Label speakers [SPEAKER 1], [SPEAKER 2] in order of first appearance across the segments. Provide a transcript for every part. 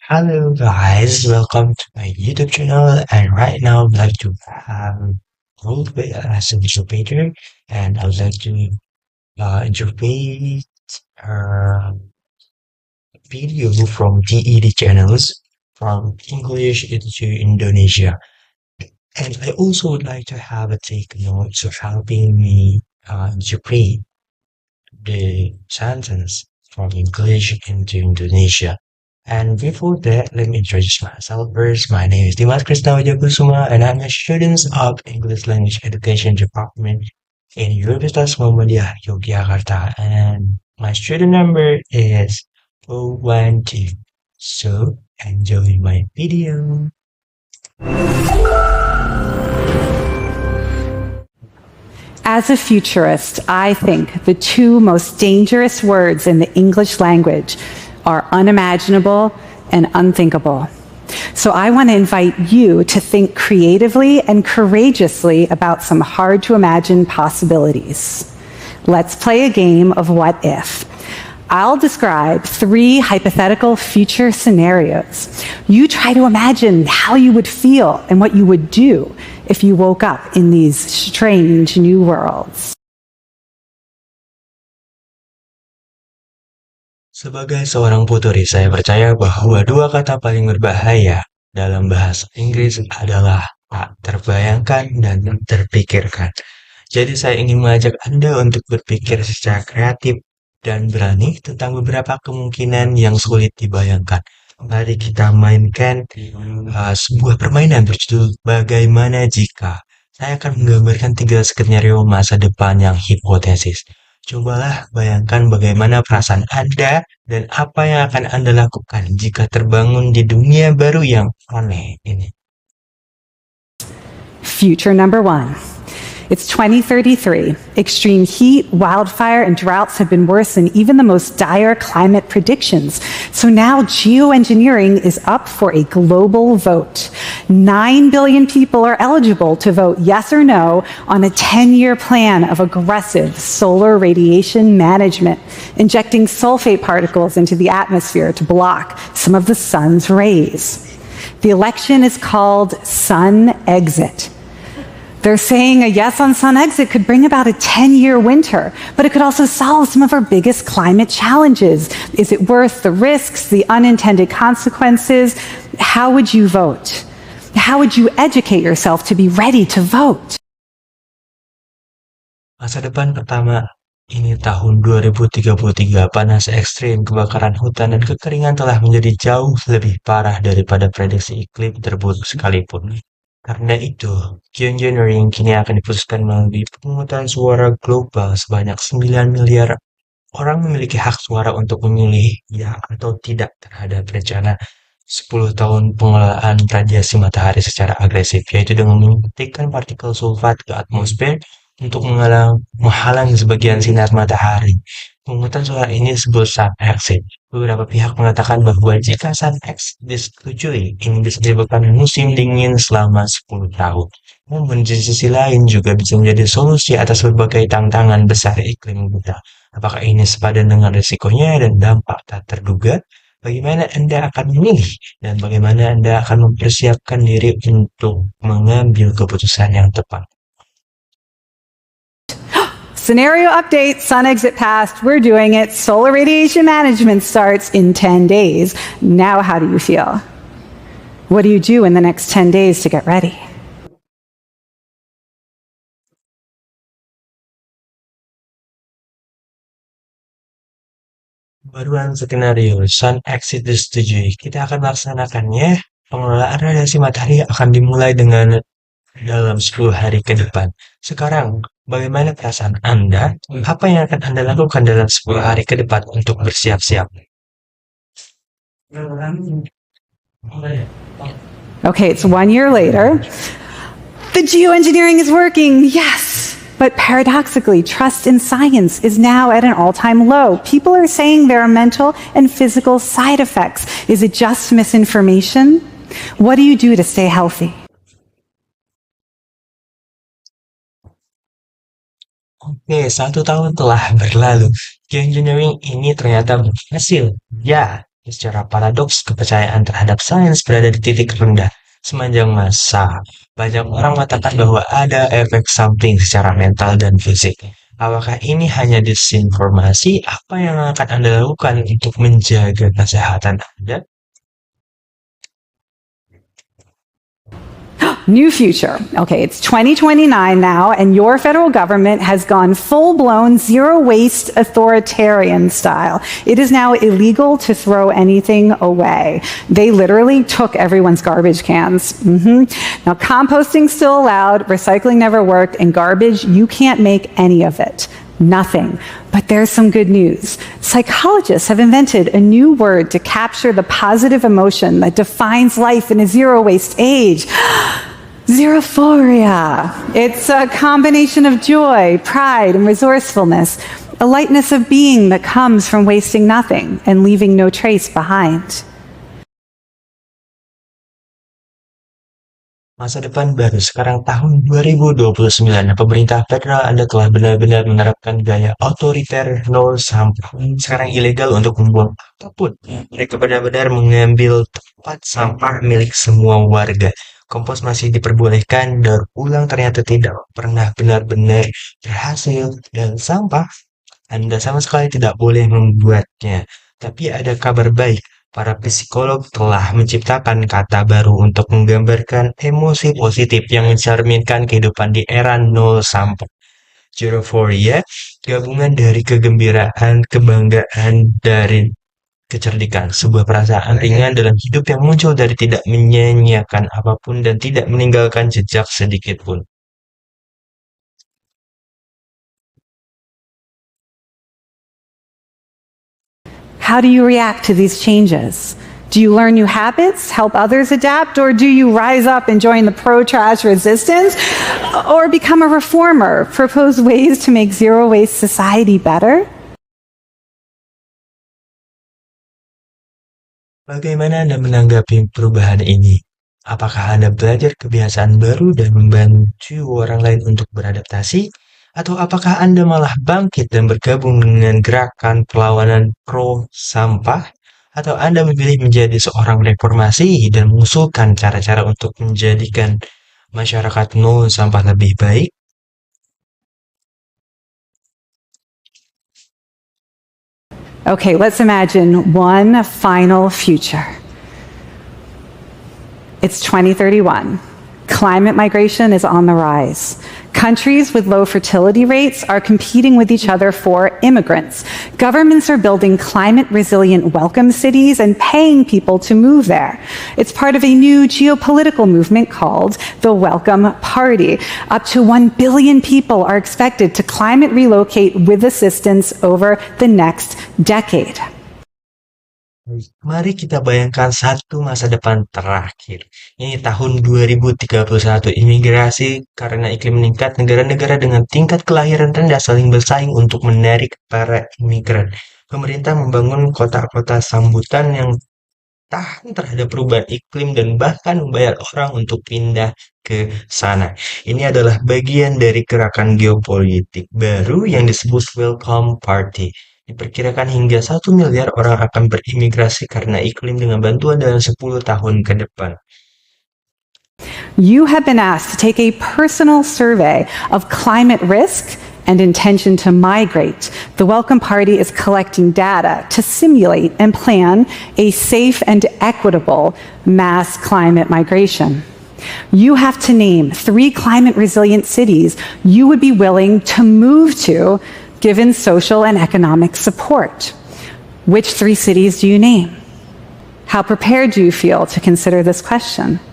[SPEAKER 1] Hello guys, welcome to my YouTube channel. And right now I'd like to have roleplay as an interpreter, and I would like to interpret a video from TED channels from English into Indonesia. And I also would like to have a take notes of helping me interpret the sentence from English into Indonesia. And before that, let me introduce myself first. My name is Dimas Krishna Wijakusuma, and I'm a student of English Language Education Department in Universitas Muhammadiyah Yogyakarta. And my student number is 012. So, enjoy my video.
[SPEAKER 2] As a futurist, I think the two most dangerous words in the English language are unimaginable and unthinkable. So I want to invite you to think creatively and courageously about some hard to imagine possibilities. Let's play a game of what if. I'll describe three hypothetical future scenarios. You try to imagine how you would feel and what you would do if you woke up in these strange new worlds.
[SPEAKER 1] Sebagai seorang putri, saya percaya bahwa dua kata paling berbahaya dalam bahasa Inggris adalah tak terbayangkan dan tak terpikirkan. Jadi saya ingin mengajak Anda untuk berpikir secara kreatif dan berani tentang beberapa kemungkinan yang sulit dibayangkan. Mari kita mainkan sebuah permainan berjudul Bagaimana Jika. Saya akan menggambarkan tiga skenario masa depan yang hipotesis. Cobalah bayangkan bagaimana perasaan Anda dan apa yang akan Anda lakukan jika terbangun di dunia baru yang aneh ini.
[SPEAKER 2] Future number one. It's 2033. Extreme heat, wildfire, and droughts have been worse than even the most dire climate predictions. So now geoengineering is up for a global vote. 9 billion people are eligible to vote yes or no on a 10-year plan of aggressive solar radiation management, injecting sulfate particles into the atmosphere to block some of the sun's rays. The election is called Sun Exit. They're saying a yes on Sun Exit could bring about a 10-year winter, but it could also solve some of our biggest climate challenges. Is it worth the risks, the unintended consequences? How would you vote? How would you educate yourself to be ready to vote?
[SPEAKER 1] Masa depan pertama ini tahun 2033, panas ekstrim, kebakaran hutan, dan kekeringan telah menjadi jauh lebih parah daripada prediksi iklim terburuk sekalipun. Karena itu, geoengineering kini akan diputuskan melalui pemungutan suara global sebanyak 9 miliar orang memiliki hak suara untuk memilih ya atau tidak terhadap rencana 10 tahun pengelolaan radiasi matahari secara agresif, yaitu dengan menyuntikkan partikel sulfat ke atmosfer untuk menghalang sebagian sinar matahari. Pemungutan suara ini disebut Sun Exit. Beberapa pihak mengatakan bahwa jika Sun Exit disetujui, ini bisa menyebabkan musim dingin selama 10 tahun. Namun di sisi lain juga bisa menjadi solusi atas berbagai tantangan besar iklim kita. Apakah ini sepadan dengan risikonya dan dampak tak terduga? Bagaimana Anda akan memilih dan bagaimana Anda akan mempersiapkan diri untuk mengambil keputusan yang tepat?
[SPEAKER 2] Scenario update, Sun Exit passed, we're doing it. Solar radiation management starts in 10 days. Now how do you feel? What do you do in the next 10 days to get ready?
[SPEAKER 1] Baruan skenario Sun Exit disetujui. Kita akan melaksanakannya. Pengelolaan radiasi matahari akan dimulai dalam 10 hari ke depan. Sekarang, bagaimana perasaan Anda? Apa yang akan Anda lakukan dalam 10 hari ke depan untuk bersiap-siap?
[SPEAKER 2] Okay, it's 1 year later. The geoengineering is working, yes! But paradoxically, trust in science is now at an all-time low. People are saying there are mental and physical side effects. Is it just misinformation? What do you do to stay healthy?
[SPEAKER 1] Oke, 1 tahun telah berlalu. Geoengineering ini ternyata berhasil. Ya, Secara paradoks, kepercayaan terhadap sains berada di titik rendah sepanjang masa. Banyak orang mengatakan bahwa ada efek samping secara mental dan fisik. Apakah ini hanya disinformasi? Apa yang akan Anda lakukan untuk menjaga kesehatan Anda?
[SPEAKER 2] New future. Okay, it's 2029 now, and your federal government has gone full blown zero waste authoritarian style. It is now illegal to throw anything away. They literally took everyone's garbage cans. Now, composting's still allowed, recycling never worked, and garbage, you can't make any of it. Nothing. But there's some good news. Psychologists have invented a new word to capture the positive emotion that defines life in a zero waste age. Zerophoria. It's a combination of joy, pride, and resourcefulness, a lightness of being that comes from wasting nothing and leaving no trace behind.
[SPEAKER 1] Masa depan baru sekarang tahun 2029. Pemerintah federal Anda telah benar-benar menerapkan gaya otoriter nol sampah. Sekarang ilegal untuk membuang apapun. Mereka benar-benar mengambil tempat sampah milik semua warga. Kompos masih diperbolehkan, daur ulang ternyata tidak pernah benar-benar berhasil. Dan sampah, Anda sama sekali tidak boleh membuatnya. Tapi ada kabar baik. Para psikolog telah menciptakan kata baru untuk menggambarkan emosi positif yang mencerminkan kehidupan di era nol sampah. Gerophoria, gabungan dari kegembiraan, kebanggaan, dari kecerdikan, sebuah perasaan ringan dalam hidup yang muncul dari tidak menyanyiakan apapun dan tidak meninggalkan jejak sedikit pun.
[SPEAKER 2] How do you react to these changes? Do you learn new habits, help others adapt, or do you rise up and join the pro trash resistance? Or become a reformer, propose ways to make zero waste society better?
[SPEAKER 1] Bagaimana Anda menanggapi perubahan ini? Apakah Anda belajar kebiasaan baru dan membantu orang lain untuk beradaptasi? Atau apakah Anda malah bangkit dan bergabung dengan gerakan perlawanan pro sampah? Atau Anda memilih menjadi seorang reformasi dan mengusulkan cara-cara untuk menjadikan masyarakat nol sampah lebih baik?
[SPEAKER 2] Okay, let's imagine one final future. It's 2031. Climate migration is on the rise. Countries with low fertility rates are competing with each other for immigrants. Governments are building climate resilient welcome cities and paying people to move there. It's part of a new geopolitical movement called the Welcome Party. Up to 1 billion people are expected to climate relocate with assistance over the next decade.
[SPEAKER 1] Mari kita bayangkan satu masa depan terakhir. Ini tahun 2031, imigrasi karena iklim meningkat, negara-negara dengan tingkat kelahiran rendah saling bersaing untuk menarik para imigran. Pemerintah membangun kota-kota sambutan yang tahan terhadap perubahan iklim dan bahkan membayar orang untuk pindah ke sana. Ini adalah bagian dari gerakan geopolitik baru yang disebut Welcome Party. Diperkirakan hingga 1 miliar orang akan berimigrasi karena iklim dengan bantuan dalam 10 tahun ke depan.
[SPEAKER 2] You have been asked to take a personal survey of climate risk and intention to migrate. The Welcome Party is collecting data to simulate and plan a safe and equitable mass climate migration. You have to name 3 climate resilient cities you would be willing to move to given social and economic support. Which 3 cities do you name? How prepared do you feel to consider this question?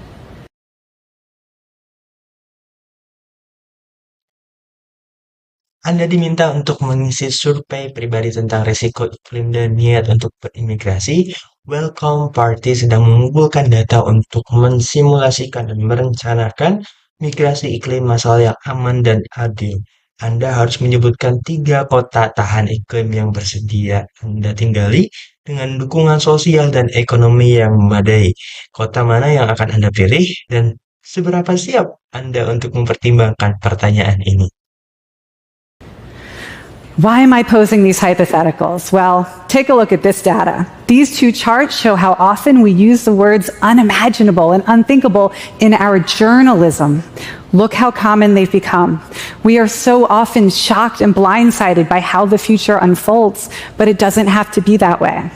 [SPEAKER 1] Anda diminta untuk mengisi survei pribadi tentang risiko iklim dan niat untuk berimigrasi. Welcome Party sedang mengumpulkan data untuk mensimulasikan dan merencanakan migrasi iklim masalah yang aman dan adil. Anda harus menyebutkan 3 kota tahan iklim yang bersedia Anda tinggali dengan dukungan sosial dan ekonomi yang memadai. Kota mana yang akan Anda pilih dan seberapa siap Anda untuk mempertimbangkan pertanyaan ini?
[SPEAKER 2] Why am I posing these hypotheticals? Well, take a look at this data. These two charts show how often we use the words unimaginable and unthinkable in our journalism. Look how common they've become. We are so often shocked and blindsided by how the future unfolds, but it doesn't have to be that way.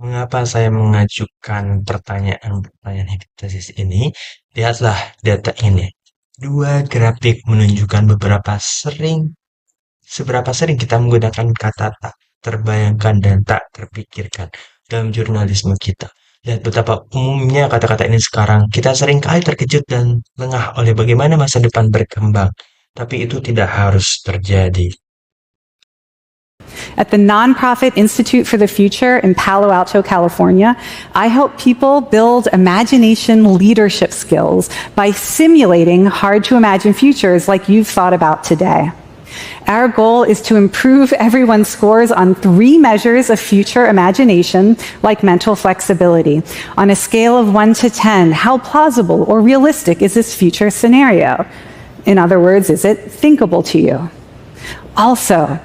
[SPEAKER 1] Mengapa saya mengajukan pertanyaan-pertanyaan hipotesis ini? Lihatlah data ini. Dua grafik menunjukkan seberapa sering kita menggunakan kata tak terbayangkan dan tak terpikirkan dalam jurnalisme kita. Lihat betapa umumnya kata-kata ini sekarang. Kita sering kali terkejut dan lengah oleh bagaimana masa depan berkembang. Tapi itu tidak harus terjadi.
[SPEAKER 2] At the nonprofit Institute for the Future in Palo Alto, California, I help people build imagination leadership skills by simulating hard to imagine futures like you've thought about today. Our goal is to improve everyone's scores on 3 measures of future imagination, like mental flexibility. On a scale of 1 to 10, how plausible or realistic is this future scenario? In other words, is it thinkable to you? Also,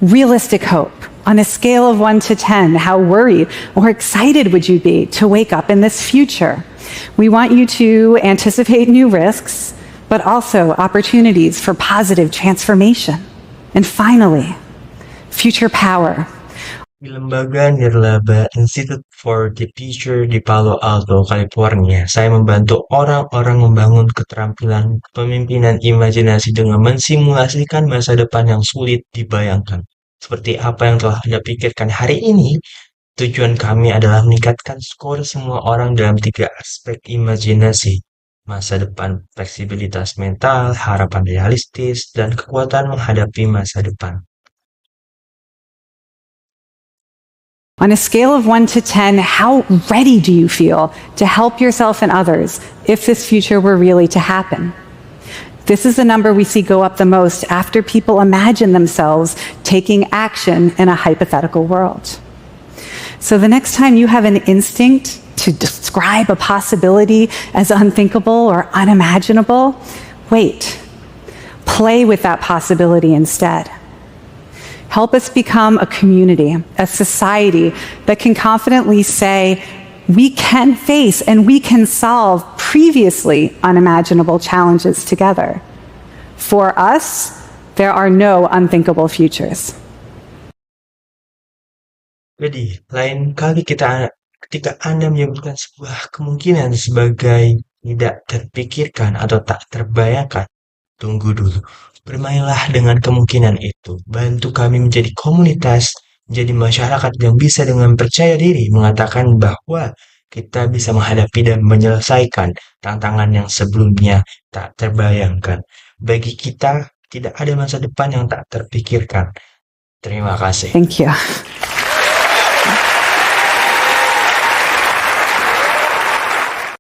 [SPEAKER 2] realistic hope. On a scale of 1 to 10, how worried or excited would you be to wake up in this future? We want you to anticipate new risks, but also opportunities for positive transformation. And finally, future power.
[SPEAKER 1] Di lembaga Nirlaba Institute for the Future di Palo Alto, California, saya membantu orang-orang membangun keterampilan kepemimpinan imajinasi dengan mensimulasikan masa depan yang sulit dibayangkan. Seperti apa yang telah Anda pikirkan hari ini, tujuan kami adalah meningkatkan skor semua orang dalam 3 aspek imajinasi. Masa depan, fleksibilitas mental, harapan realistis, dan kekuatan menghadapi masa depan.
[SPEAKER 2] On a scale of 1 to 10, how ready do you feel to help yourself and others if this future were really to happen? This is the number we see go up the most after people imagine themselves taking action in a hypothetical world. So the next time you have an instinct to describe a possibility as unthinkable or unimaginable, wait. Play with that possibility instead. Help us become a community, a society that can confidently say, we can face and we can solve previously unimaginable challenges together. For us, there are no unthinkable futures.
[SPEAKER 1] Jadi, lain kali ketika Anda menyebutkan sebuah kemungkinan sebagai tidak terpikirkan atau tak terbayangkan, tunggu dulu. Bermainlah dengan kemungkinan itu. Bantu kami menjadi komunitas, menjadi masyarakat yang bisa dengan percaya diri mengatakan bahwa kita bisa menghadapi dan menyelesaikan tantangan yang sebelumnya tak terbayangkan. Bagi kita, tidak ada masa depan yang tak terpikirkan. Terima kasih.
[SPEAKER 2] Thank you.